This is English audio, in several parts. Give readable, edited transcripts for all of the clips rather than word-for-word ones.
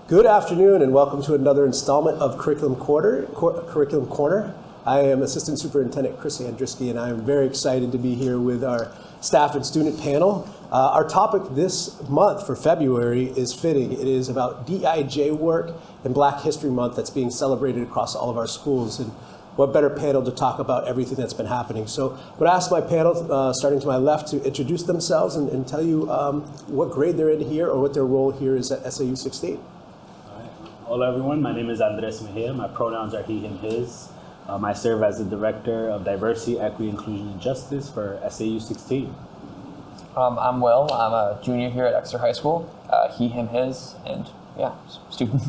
Good afternoon and welcome to another installment of Curriculum Corner. I am Assistant Superintendent Chris Andriski, and I am very excited to be here with our staff and student panel. Our topic this month for February is fitting. It is about DEI-J work and Black History Month that's being celebrated across all of our schools. And what better panel to talk about everything that's been happening. So I'm going to ask my panel, starting to my left, to introduce themselves and tell you what grade they're in here or what their role here is at SAU16. Hello everyone, my name is Andres Mejia. My pronouns are he, him, his. I serve as the Director of Diversity, Equity, Inclusion, and Justice for SAU16. I'm Will. I'm a junior here at Exeter High School. He, him, his, and yeah, student.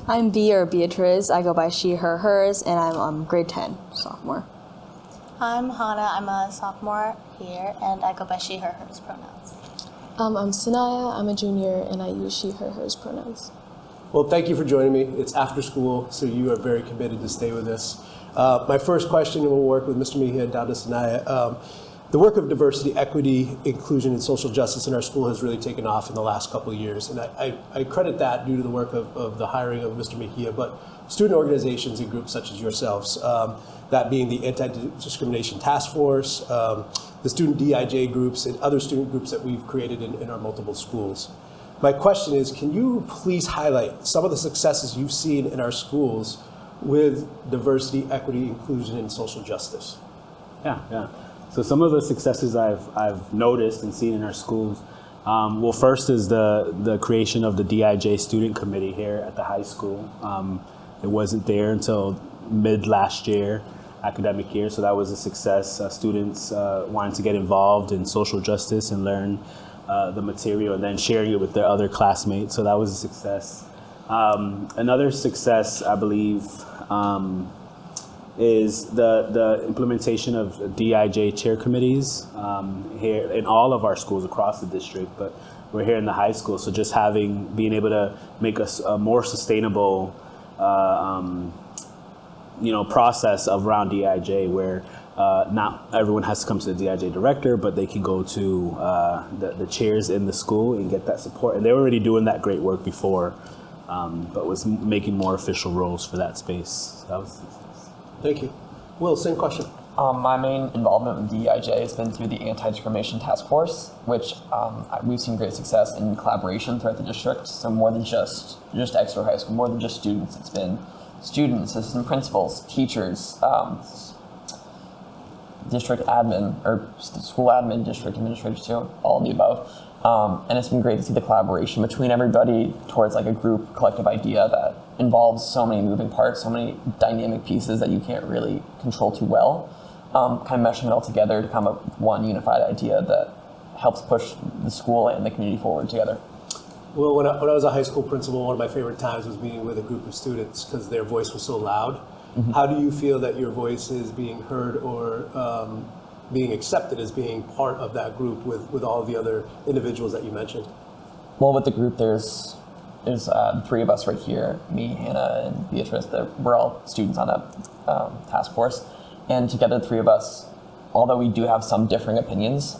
I'm Beatriz. I go by she, her, hers, and I'm grade 10, sophomore. I'm Hannah. I'm a sophomore here, and I go by she, her, hers pronouns. I'm Sanaya. I'm a junior, and I use she, her, hers pronouns. Well, thank you for joining me. It's after school, so you are very committed to stay with us. My first question, and we'll work with Mr. Mejia down to Sanaya. The work of diversity, equity, inclusion, and social justice in our school has really taken off in the last couple of years. And I credit that due to the work of the hiring of Mr. Mejia, but student organizations and groups such as yourselves, that being the Anti-Discrimination Task Force, the student DEI-J groups, and other student groups that we've created in our multiple schools. My question is, can you please highlight some of the successes you've seen in our schools with diversity, equity, inclusion, and social justice? Yeah. So some of the successes I've noticed and seen in our schools, well, first is the creation of the DEI-J student committee here at the high school. It wasn't there until mid last year, academic year, so that was a success. Students wanted to get involved in social justice and learn the material and then sharing it with their other classmates, so that was a success. Another success, I believe, is the implementation of DEI-J chair committees here in all of our schools across the district, but we're here in the high school, so just being able to make a more sustainable process around DEI-J, where not everyone has to come to the DEI-J director, but they can go to the chairs in the school and get that support. And they were already doing that great work before, but was making more official roles for that space. So that was success. Thank you. Will, same question. My main involvement with DEI-J has been through the Anti-Discrimination Task Force, which we've seen great success in collaboration throughout the district. So more than just Exeter High School, more than just students. It's been students, assistant principals, teachers, district admin, or school admin, district administrators too, all of the above. And it's been great to see the collaboration between everybody towards like a group collective idea that involves so many moving parts, so many dynamic pieces that you can't really control too well. Kind of meshing it all together to come up with one unified idea that helps push the school and the community forward together. Well, when I was a high school principal, one of my favorite times was meeting with a group of students because their voice was so loud. Mm-hmm. How do you feel that your voice is being heard or being accepted as being part of that group with all the other individuals that you mentioned? Well, with the group, there's the three of us right here, me, Hannah, and Beatrice. We're all students on that task force. And together, the three of us, although we do have some differing opinions,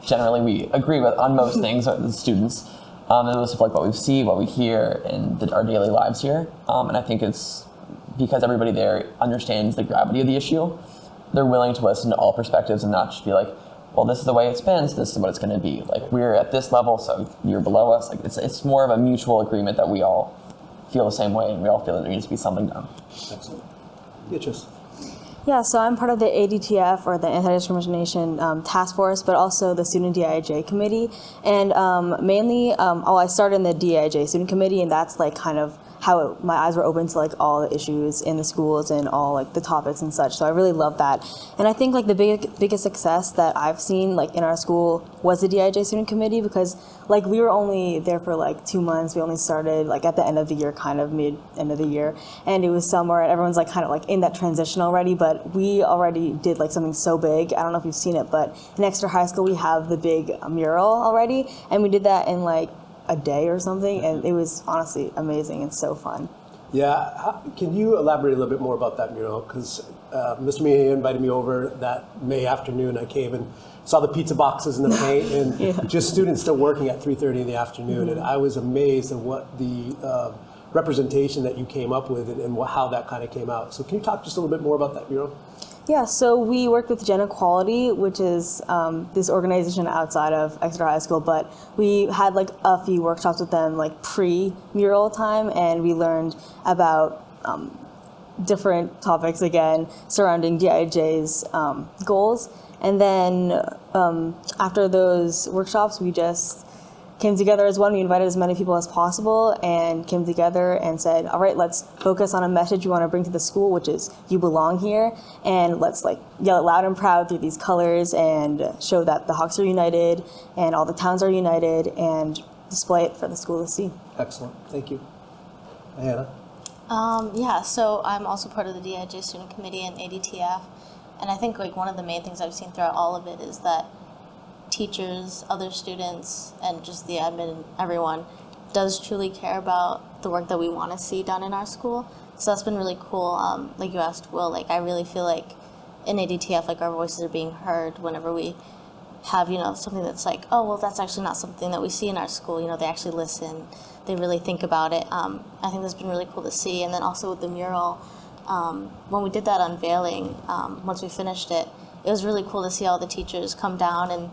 generally we agree on most things as students. And it's like what we see, what we hear in our daily lives here. And I think it's because everybody there understands the gravity of the issue. They're willing to listen to all perspectives and not just be like, well, this is the way it's been, so this is what it's going to be. Like, we're at this level, so you're below us. Like, it's more of a mutual agreement that we all feel the same way, and we all feel that there needs to be something done. Excellent. Beatrice. Yeah, so I'm part of the ADTF, or the Anti-Discrimination Task Force, but also the Student DEI-J Committee. And mainly, I started in the DEI-J Student Committee, and that's like kind of how my eyes were open to like all the issues in the schools and all like the topics and such. So I really love that. And I think like the biggest success that I've seen like in our school was the DEI-J Student Committee, because like we were only there for like 2 months. We only started like at the end of the year, kind of end of the year. And it was summer and everyone's like kind of like in that transition already, but we already did like something so big. I don't know if you've seen it, but in Exeter High School, we have the big mural already. And we did that in like a day or something, and it was honestly amazing and so fun. Yeah, can you elaborate a little bit more about that mural? Because Mr. Mejia invited me over that May afternoon. I came and saw the pizza boxes and the paint, and just students still working at 3:30 in the afternoon. And I was amazed at what the representation that you came up with and how that kind of came out. So can you talk just a little bit more about that mural? Yeah, so we worked with Gen Equality, which is this organization outside of Exeter High School, but we had like a few workshops with them like pre-mural time, and we learned about different topics again surrounding DEI-J's goals. And then after those workshops, we just came together as one. We invited as many people as possible and came together and said, all right, let's focus on a message we want to bring to the school, which is you belong here. And let's like yell it loud and proud through these colors and show that the Hawks are united and all the towns are united and display it for the school to see. Excellent. Thank you. Hannah? Yeah, so I'm also part of the DEI-J Student Committee and ADTF. And I think like one of the main things I've seen throughout all of it is that teachers, other students, and just the admin and everyone does truly care about the work that we want to see done in our school. So that's been really cool. Like you asked, Will, like I really feel like in ADTF, like our voices are being heard whenever we have, something that's like, oh, well, that's actually not something that we see in our school. They actually listen. They really think about it. I think that's been really cool to see. And then also with the mural, when we did that unveiling, once we finished it, it was really cool to see all the teachers come down and,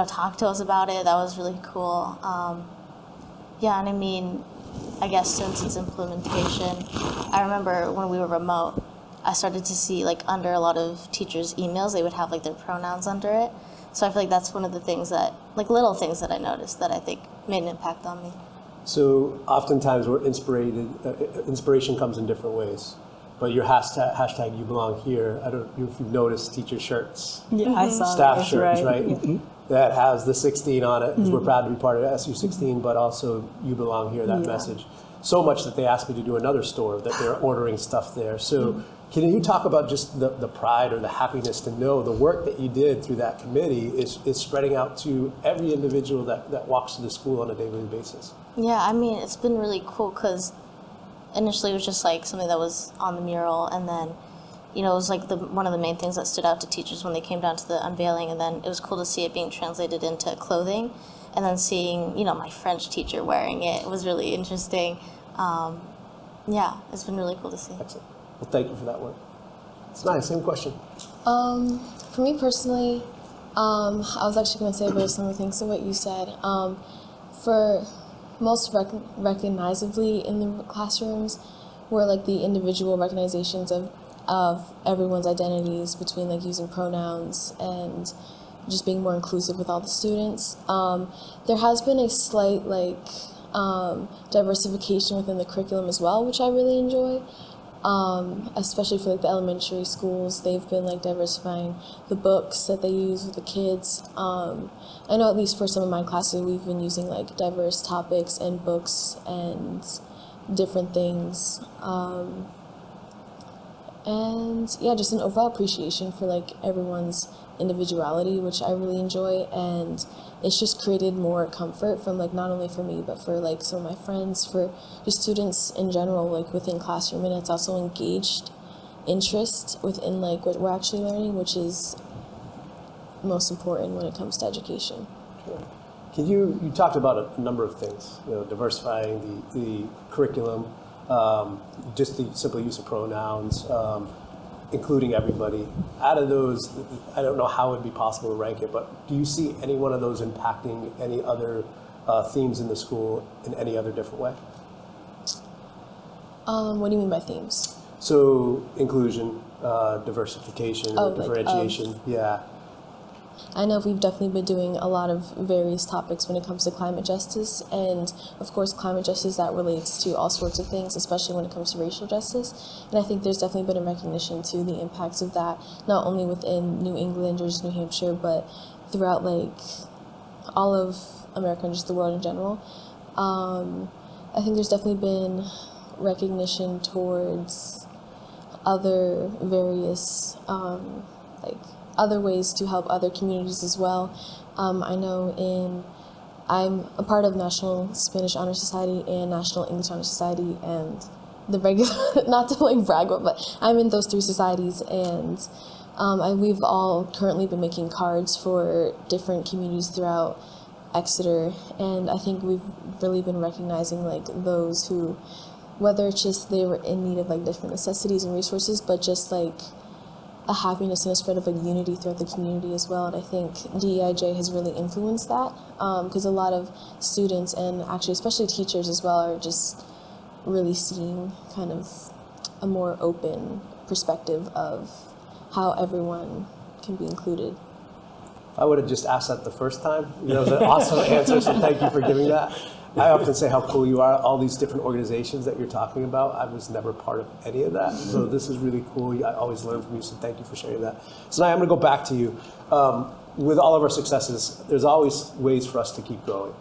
talk to us about it. That was really cool. Yeah, and I mean, I guess since its implementation, I remember when we were remote, I started to see like under a lot of teachers' emails, they would have like their pronouns under it. So I feel like that's one of the things that, like little things that I noticed that I think made an impact on me. So oftentimes we're inspiration comes in different ways. But your hashtag you belong here, I don't know if you've noticed teacher shirts. Yeah, I saw staff that. shirts, right? Yeah. That has the 16 on it, because we're proud to be part of SAU16, but also you belong here, that message. So much that they asked me to do another store, that they're ordering stuff there. So can you talk about just the pride or the happiness to know the work that you did through that committee is spreading out to every individual that walks to the school on a daily basis? Yeah, I mean, it's been really cool because initially it was just like something that was on the mural, and then it was like one of the main things that stood out to teachers when they came down to the unveiling, and then it was cool to see it being translated into clothing, and then seeing my French teacher wearing it was really interesting. Yeah, it's been really cool to see. Excellent. Well, thank you for that work. It's nice. Same question. For me personally, I was actually going to say very similar things to what you said. For most recognizably in the classrooms were like the individual recognizations of everyone's identities between like using pronouns and just being more inclusive with all the students. There has been a slight diversification within the curriculum as well, which I really enjoy. Especially for like the elementary schools, they've been like diversifying the books that they use with the kids. I know at least for some of my classes, we've been using like diverse topics and books and different things. And yeah, just an overall appreciation for like everyone's individuality, which I really enjoy, and it's just created more comfort from like not only for me but for like some of my friends, for just students in general, like within classroom, and it's also engaged interest within like what we're actually learning, which is most important when it comes to education. Sure. Can you talked about a number of things, diversifying the curriculum, just the simple use of pronouns, including everybody. Out of those, I don't know how it would be possible to rank it, but do you see any one of those impacting any other themes in the school in any other different way? What do you mean by themes? So inclusion, diversification, or like differentiation, yeah. I know we've definitely been doing a lot of various topics when it comes to climate justice, and of course climate justice that relates to all sorts of things, especially when it comes to racial justice. And I think there's definitely been a recognition to the impacts of that, not only within New England or just New Hampshire, but throughout like all of America and just the world in general. I think there's definitely been recognition towards other various other ways to help other communities as well. I know I'm a part of National Spanish Honor Society and National English Honor Society, and the regular, not to like brag, but I'm in those 3 societies, and we've all currently been making cards for different communities throughout Exeter, and I think we've really been recognizing like those who, whether it's just they were in need of like different necessities and resources, but just like a happiness and a spread of like unity throughout the community as well. And I think DEI-J has really influenced that, because a lot of students and actually especially teachers as well are just really seeing kind of a more open perspective of how everyone can be included. I would have just asked that the first time. That was an awesome answer, so thank you for giving that. I often say how cool you are, all these different organizations that you're talking about. I was never part of any of that, so this is really cool. I always learn from you, so thank you for sharing that. So now I'm going to go back to you. With all of our successes, there's always ways for us to keep growing.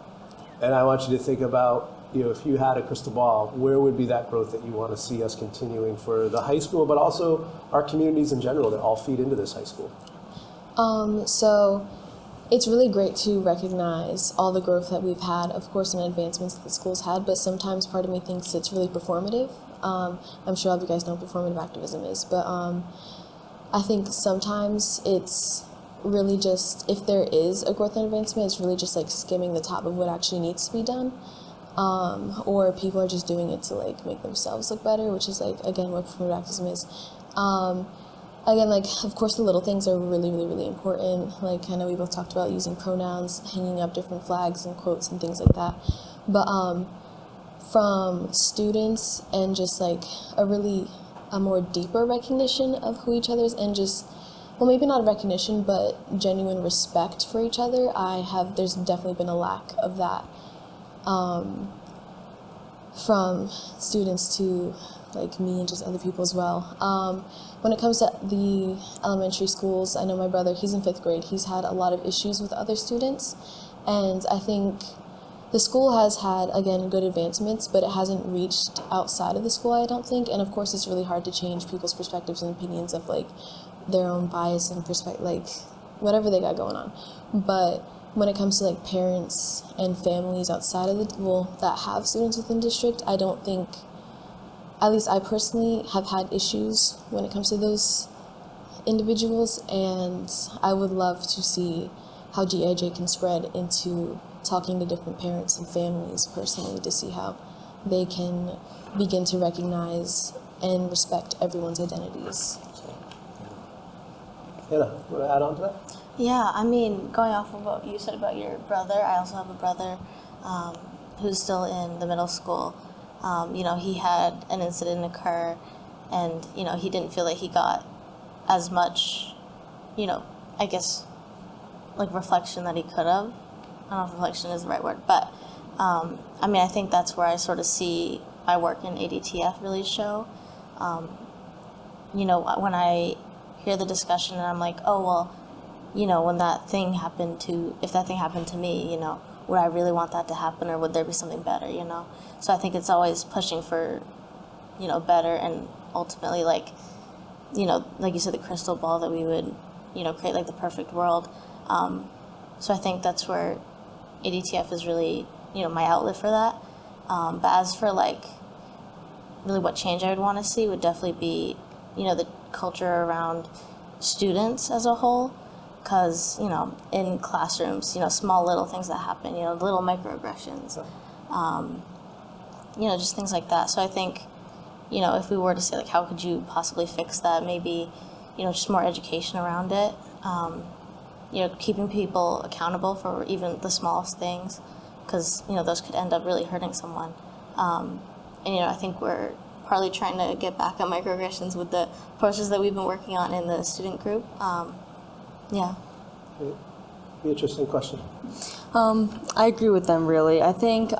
And I want you to think about, if you had a crystal ball, where would be that growth that you want to see us continuing for the high school, but also our communities in general that all feed into this high school? So it's really great to recognize all the growth that we've had, of course, and advancements that the school's had, but sometimes part of me thinks it's really performative. I'm sure all of you guys know what performative activism is, but I think sometimes it's really just, if there is a growth and advancement, it's really just like skimming the top of what actually needs to be done. Or people are just doing it to like make themselves look better, which is like, again, what performative activism is. Again, like, of course, the little things are really, really, really important. Like, I know we both talked about using pronouns, hanging up different flags and quotes and things like that. But from students and just like a more deeper recognition of who each other is, and just, well, maybe not recognition, but genuine respect for each other, there's definitely been a lack of that from students to like me and just other people as well. When it comes to the elementary schools, I know my brother, he's in 5th grade. He's had a lot of issues with other students, and I think the school has had, again, good advancements, but it hasn't reached outside of the school, I don't think. And of course, it's really hard to change people's perspectives and opinions of like their own bias and perspective, like whatever they got going on. But when it comes to like parents and families outside of that have students within district, I don't think, at least I personally have had issues when it comes to those individuals, and I would love to see how DEI-J can spread into talking to different parents and families personally to see how they can begin to recognize and respect everyone's identities. Hannah, want to add on to that? Yeah, I mean, going off of what you said about your brother, I also have a brother who's still in the middle school. He had an incident occur, and, he didn't feel like he got as much, I guess, like reflection that he could have. I don't know if reflection is the right word, but, I think that's where I sort of see my work in ADTF really show. When I hear the discussion and I'm like, oh, well, when if that thing happened to me, would I really want that to happen, or would there be something better, So I think it's always pushing for, better, and ultimately, like you said, the crystal ball that we would, create like the perfect world. So I think that's where ADTF is really, my outlet for that. But as for like, really what change I would want to see would definitely be, the culture around students as a whole. Because, in classrooms, small little things that happen, little microaggressions, just things like that. So I think, if we were to say, like, how could you possibly fix that? Maybe, just more education around it. Keeping people accountable for even the smallest things, because, those could end up really hurting someone. And, I think we're partly trying to get back at microaggressions with the process that we've been working on in the student group. Yeah. Interesting question. I agree with them, really. I think,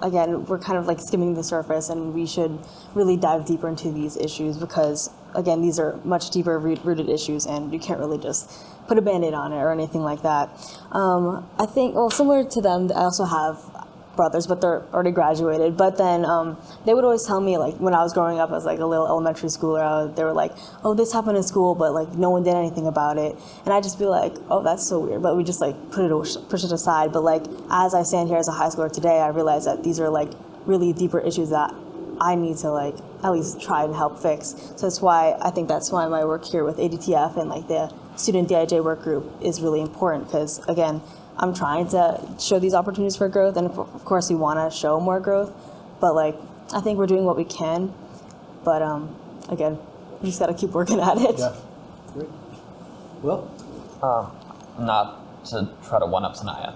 again, we're kind of like skimming the surface, and we should really dive deeper into these issues because, again, these are much deeper rooted issues, and you can't really just put a Band-Aid on it or anything like that. I think, well, similar to them, I also have brothers, but they're already graduated. But then they would always tell me, like, when I was growing up as like a little elementary schooler, they were like, oh, this happened in school, but like no one did anything about it. And I'd just be like, oh, that's so weird. But we just like push it aside. But like as I stand here as a high schooler today, I realize that these are like really deeper issues that I need to like at least try and help fix. So that's why my work here with ADTF and like the student DEI-J work group is really important, because again, I'm trying to show these opportunities for growth, and of course we want to show more growth, but like I think we're doing what we can, but again, we just got to keep working at it. Yeah. Great. Well, Not to try to one-up Sanaya.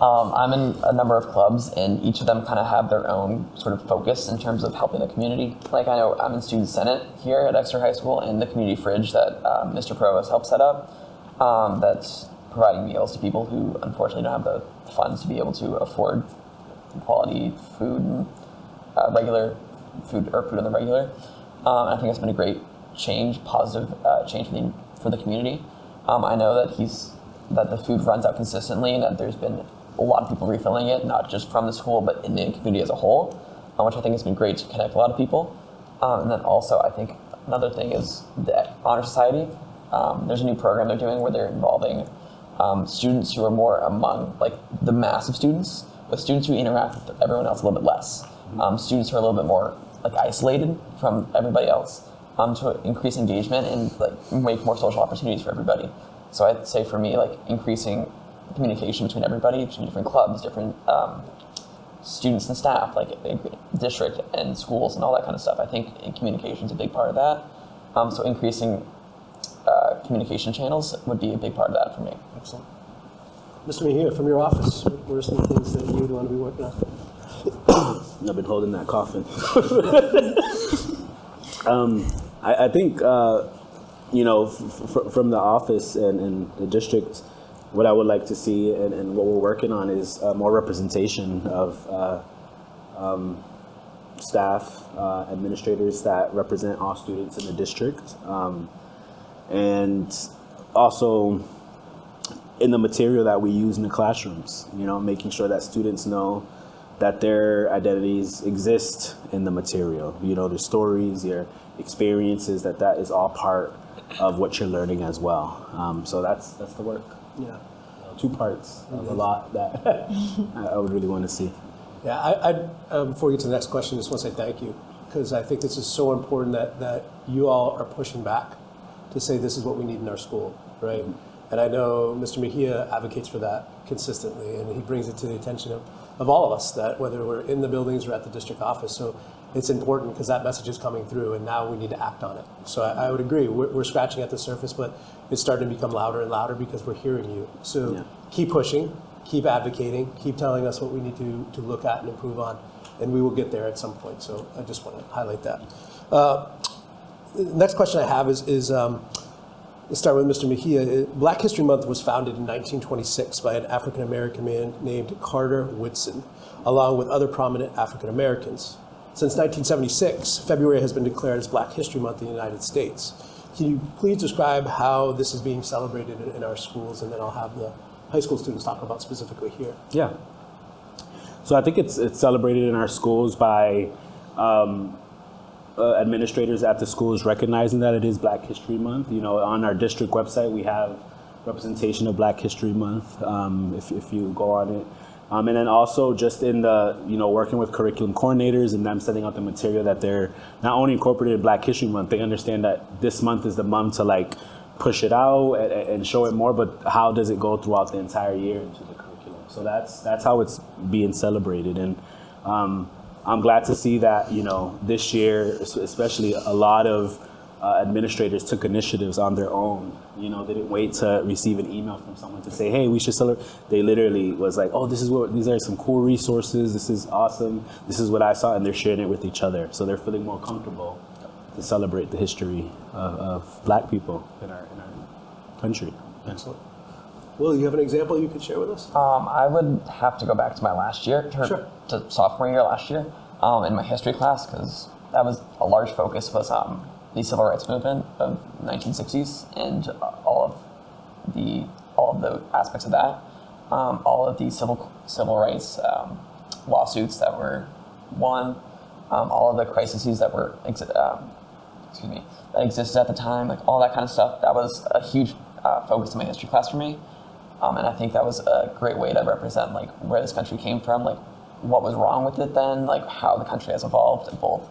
I'm in a number of clubs, and each of them kind of have their own sort of focus in terms of helping the community. Like I know I'm in Student Senate here at Exeter High School, and the community fridge that Mr. Provost helped set up, that's providing meals to people who unfortunately don't have the funds to be able to afford quality food and regular food or food on the regular. I think that's been a great change, positive change for the community. I know that the food runs out consistently, and that there's been a lot of people refilling it, not just from the school, but in the community as a whole, which I think has been great to connect a lot of people. And then also, I think another thing is the Honor Society. There's a new program they're doing where they're involving students who are more among like the mass of students, with students who interact with everyone else a little bit less. Students who are a little bit more like isolated from everybody else, to increase engagement and like make more social opportunities for everybody. So I'd say for me, like increasing communication between everybody, between different clubs, different students and staff, like district and schools and all that kind of stuff. I think communication is a big part of that. So increasing communication channels would be a big part of that for me. excellent. Mr. Mejia, from your office, what are some things that you would want to be working on? I've been holding that coffin. I think, from the office and the district, what I would like to see and what we're working on is more representation of staff, administrators that represent all students in the district. And also in the material that we use in the classrooms, making sure that students know that their identities exist in the material, their stories, their experiences, that is all part of what you're learning as well. So that's the work. Yeah. 2 parts of a lot that I would really want to see. Yeah, I before we get to the next question, I just want to say thank you, because I think this is so important that you all are pushing back to say this is what we need in our school, right? And I know Mr. Mejia advocates for that consistently, and he brings it to the attention of all of us, that whether we're in the buildings or at the district office. So it's important because that message is coming through, and now we need to act on it. So I would agree, we're scratching at the surface, but it's starting to become louder and louder because we're hearing you. So keep pushing, keep advocating, keep telling us what we need to look at and improve on, and we will get there at some point. So I just want to highlight that. The next question I have is let's start with Mr. Mejia. Black History Month was founded in 1926 by an African-American man named Carter Woodson, along with other prominent African-Americans. Since 1976, February has been declared as Black History Month in the United States. Can you please describe how this is being celebrated in our schools, and then I'll have the high school students talk about specifically here. Yeah. So I think it's celebrated in our schools by administrators at the schools recognizing that it is Black History Month. On our district website, we have representation of Black History Month, if you go on it. And then also just in the, working with curriculum coordinators and them sending out the material that they're not only incorporated Black History Month, they understand that this month is the month to push it out and show it more, but how does it go throughout the entire year into the curriculum? So that's how it's being celebrated. And I'm glad to see that, this year, especially a lot of administrators took initiatives on their own. They didn't wait to receive an email from someone to say, hey, we should celebrate. They literally was like, oh, these are some cool resources. This is awesome. This is what I saw. And they're sharing it with each other. So they're feeling more comfortable to celebrate the history of Black people in our country. Excellent. Will, you have an example you could share with us? I would have to go back to my last year, to sophomore year last year, in my history class, because that was a large focus was the civil rights movement of 1960s and all of the aspects of that, all of the civil rights lawsuits that were won, all of the crises that were that existed at the time, all that kind of stuff. That was a huge focus in my history class for me. And I think that was a great way to represent where this country came from, what was wrong with it then, like how the country has evolved, both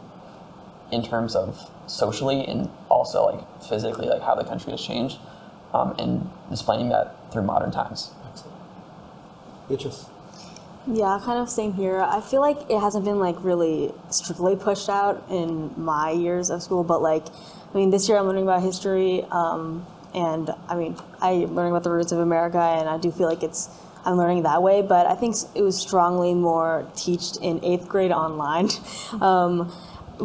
in terms of socially and also like physically, like how the country has changed, and displaying that through modern times. Excellent. Beatrice. Yeah, kind of same here. I feel like it hasn't been like really strictly pushed out in my years of school, but like, I mean, this year I'm learning about history, and I mean, I'm learning about the roots of America, and I do feel like I'm learning that way, but I think it was strongly more taught in 8th grade online.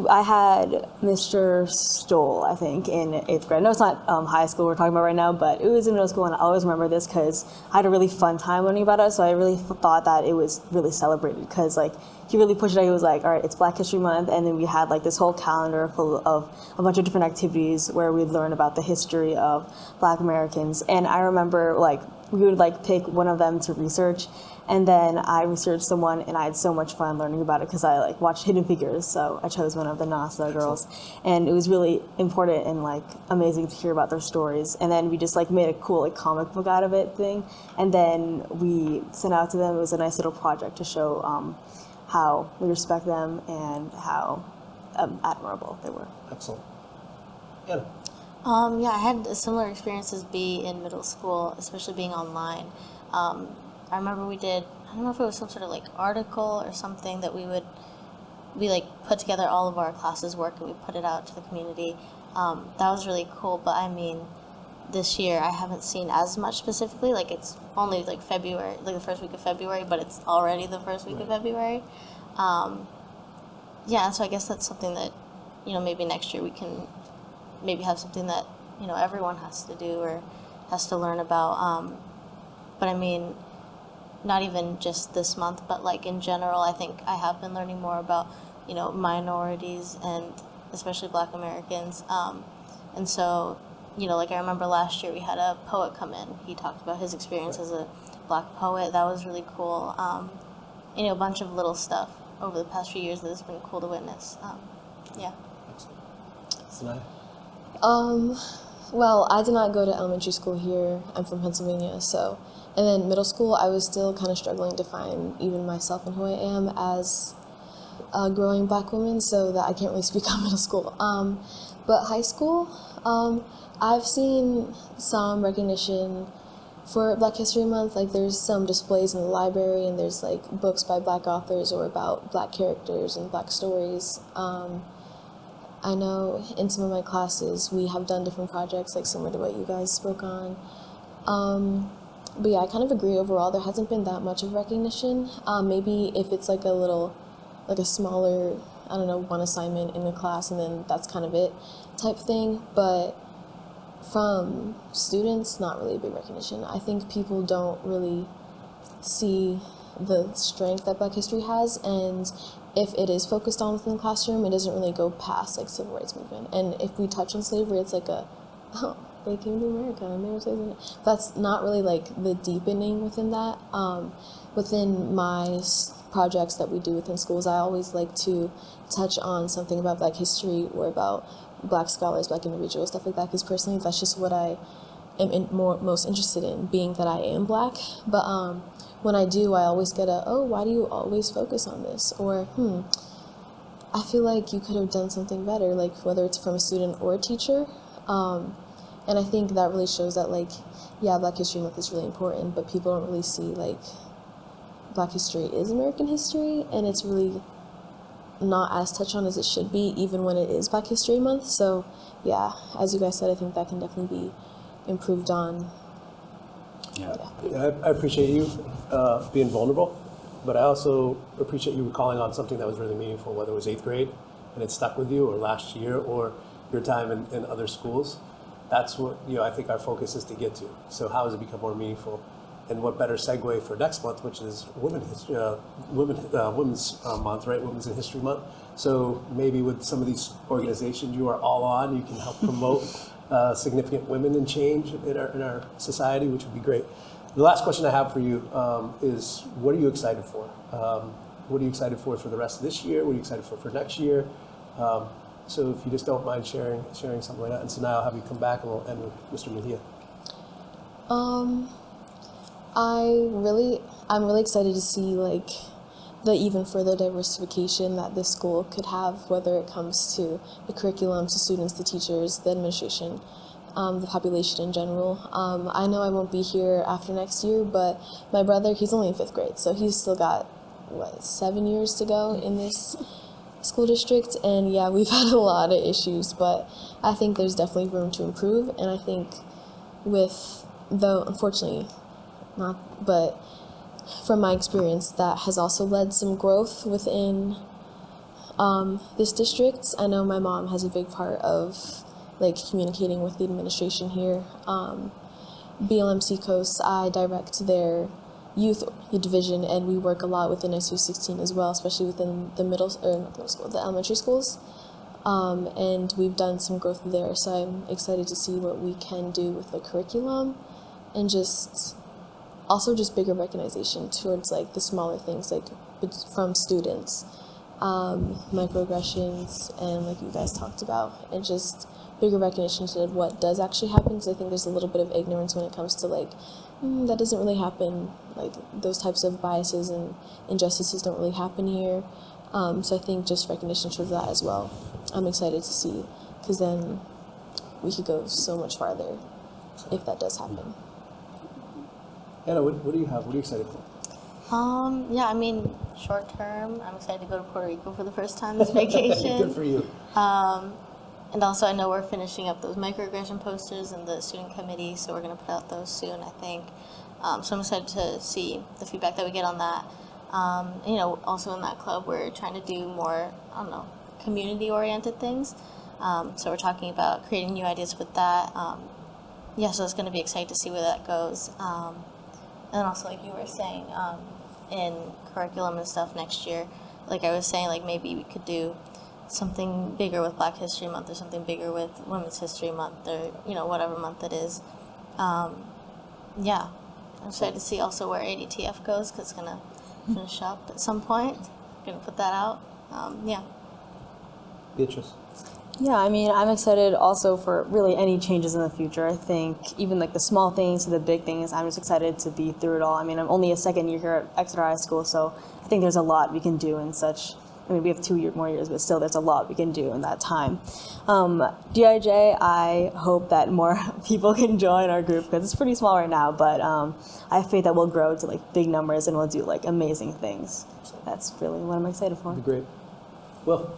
I had Mr. Stoll, I think, in 8th grade. I know it's not high school we're talking about right now, but it was in middle school, and I always remember this because I had a really fun time learning about it, so I really thought that it was really celebrated because, like, he really pushed it out. He was like, all right, it's Black History Month, and then we had, like, this whole calendar full of a bunch of different activities where we'd learn about the history of Black Americans, and I remember, like, we would, like, pick one of them to research, and then I researched someone, and I had so much fun learning about it because I like watched Hidden Figures, so I chose one of the NASA girls, and it was really important and like amazing to hear about their stories. And then we just like made a cool like comic book out of it thing, and then we sent out to them. It was a nice little project to show how we respect them and how admirable they were. Excellent. Anna. Yeah, I had a similar experience as B in middle school, especially being online. I remember we did, I don't know if it was some sort of like article or something that we like put together all of our classes' work and we put it out to the community. That was really cool, but I mean, this year I haven't seen as much specifically, like it's only like February, like the first week of February, but it's already the first week of February. Yeah, so I guess that's something that, you know, maybe next year we can maybe have something that, you know, everyone has to do or has to learn about. But I mean, not even just this month, but like in general, I think I have been learning more about, you know, minorities and especially Black Americans. And so, you know, like I remember last year we had a poet come in. He talked about his experience as a Black poet. That was really cool. You know, a bunch of little stuff over the past few years that has been cool to witness. Yeah. Sanaya. Well, I did not go to elementary school here. I'm from Pennsylvania, so. And then middle school, I was still kind of struggling to find even myself and who I am as a growing Black woman, so that I can't really speak on middle school. But high school, I've seen some recognition for Black History Month. Like there's some displays in the library, and there's like books by Black authors or about Black characters and Black stories. I know in some of my classes we have done different projects, like similar to what you guys spoke on. But yeah, I kind of agree overall. There hasn't been that much of recognition. Maybe if it's like a smaller, I don't know, one assignment in the class and then that's kind of it type thing. But from students, not really a big recognition. I think people don't really see the strength that Black history has, and if it is focused on within the classroom, it doesn't really go past like civil rights movement. And if we touch on slavery, it's like they came to America and they were slaves. That's not really like the deepening within that. Within my projects that we do within schools, I always like to touch on something about Black history or about Black scholars, Black individuals, stuff like that, because personally that's just what I am most interested in, being that I am Black. But when I do, I always get why do you always focus on this? Or, I feel like you could have done something better, like whether it's from a student or a teacher. And I think that really shows that, like, yeah, Black History Month is really important, but people don't really see, like, Black history is American history, and it's really not as touched on as it should be, even when it is Black History Month. So, yeah, as you guys said, I think that can definitely be improved on. Yeah. I appreciate you being vulnerable, but I also appreciate you calling on something that was really meaningful, whether it was 8th grade and it stuck with you, or last year, or your time in other schools. That's what, you know, I think our focus is to get to. So how does it become more meaningful? And what better segue for next month, which is Women's Month, right? Women's in History Month. So maybe with some of these organizations you are all on, you can help promote significant women in change in our society, which would be great. The last question I have for you is, what are you excited for? What are you excited for the rest of this year? What are you excited for next year? So if you just don't mind sharing something like that. And so now I'll have you come back and we'll end with Mr. Mejia. I'm really excited to see like the even further diversification that this school could have, whether it comes to the curriculum, to students, the teachers, the administration, the population in general. I know I won't be here after next year, but my brother, he's only in 5th grade, so he's still got, 7 years to go in this school district. And yeah, we've had a lot of issues, but I think there's definitely room to improve. And I think though unfortunately not, but from my experience, that has also led some growth within this district. I know my mom has a big part of communicating with the administration here. BLMC Coast, I direct their youth division, and we work a lot within SAU16 as well, especially within the the elementary schools. And we've done some growth there, so I'm excited to see what we can do with the curriculum, and just bigger recognition towards the smaller things from students, microaggressions, and like you guys talked about, and just bigger recognition to what does actually happen, because I think there's a little bit of ignorance when it comes to that doesn't really happen, those types of biases and injustices don't really happen here. So I think just recognition towards that as well, I'm excited to see, because then we could go so much farther if that does happen. Anna, what do you have? What are you excited for? Yeah, I mean, short term, I'm excited to go to Puerto Rico for the first time this vacation. Good for you. And also, I know we're finishing up those microaggression posters in the student committee, so we're going to put out those soon, I think. So I'm excited to see the feedback that we get on that. Also in that club, we're trying to do more, community-oriented things. So we're talking about creating new ideas with that. So it's going to be exciting to see where that goes. And also, like you were saying, in curriculum and stuff next year, like I was saying, maybe we could do something bigger with Black History Month, or something bigger with Women's History Month, or whatever month it is. I'm excited to see also where ADTF goes, because it's gonna finish up at some point. Gonna put that out. Beatrice. Yeah, I mean, I'm excited also for really any changes in the future. I think even the small things to the big things, I'm just excited to be through it all. I mean, I'm only a second year here at Exeter High School, so I think there's a lot we can do in such. I mean, we have 2 more years, but still there's a lot we can do in that time. DEI-J, I hope that more people can join our group, because it's pretty small right now, but I have faith that we'll grow to big numbers and we'll do amazing things. That's really what I'm excited for. That'd be great. Will?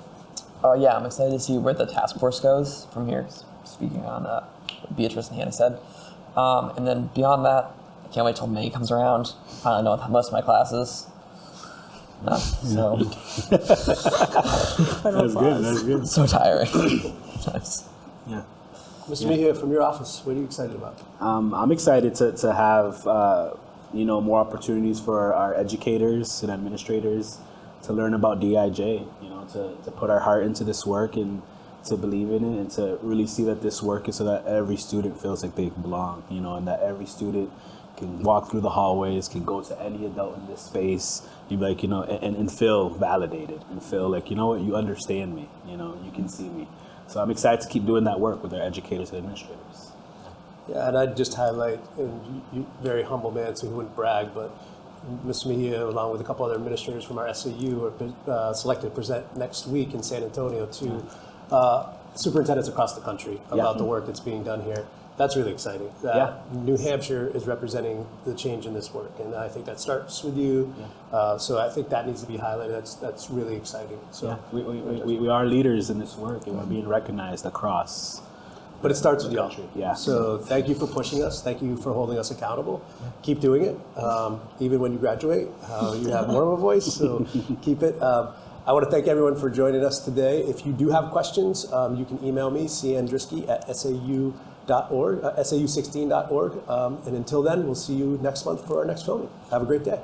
I'm excited to see where the task force goes from here, speaking on what Beatrice and Hannah said. And then beyond that, I can't wait till May comes around. Finally know most of my classes. So That's good. That's good. so tiring sometimes. Yeah. Mr. Mejia, from your office, what are you excited about? I'm excited to have more opportunities for our educators and administrators to learn about DEI-J. To put our heart into this work and to believe in it, and to really see that this work is so that every student feels like they belong. And that every student can walk through the hallways, can go to any adult in this space, and be and feel validated, and feel like, you understand me, you can see me. So I'm excited to keep doing that work with our educators and administrators. Yeah, and I'd just highlight, and you very humble man, so he wouldn't brag, but Mr. Mejia, along with a couple other administrators from our SAU, are selected to present next week in San Antonio to superintendents across the country about the work that's being done here. That's really exciting. New Hampshire is representing the change in this work, and I think that starts with you. So I think that needs to be highlighted. That's really exciting. So we are leaders in this work, and we're being recognized across. But it starts with y'all. Yeah. So thank you for pushing us. Thank you for holding us accountable. Keep doing it. Even when you graduate, you have more of a voice, so keep it. I want to thank everyone for joining us today. If you do have questions, you can email me, candrisky@sau.org, SAU16.org. And until then, we'll see you next month for our next filming. Have a great day.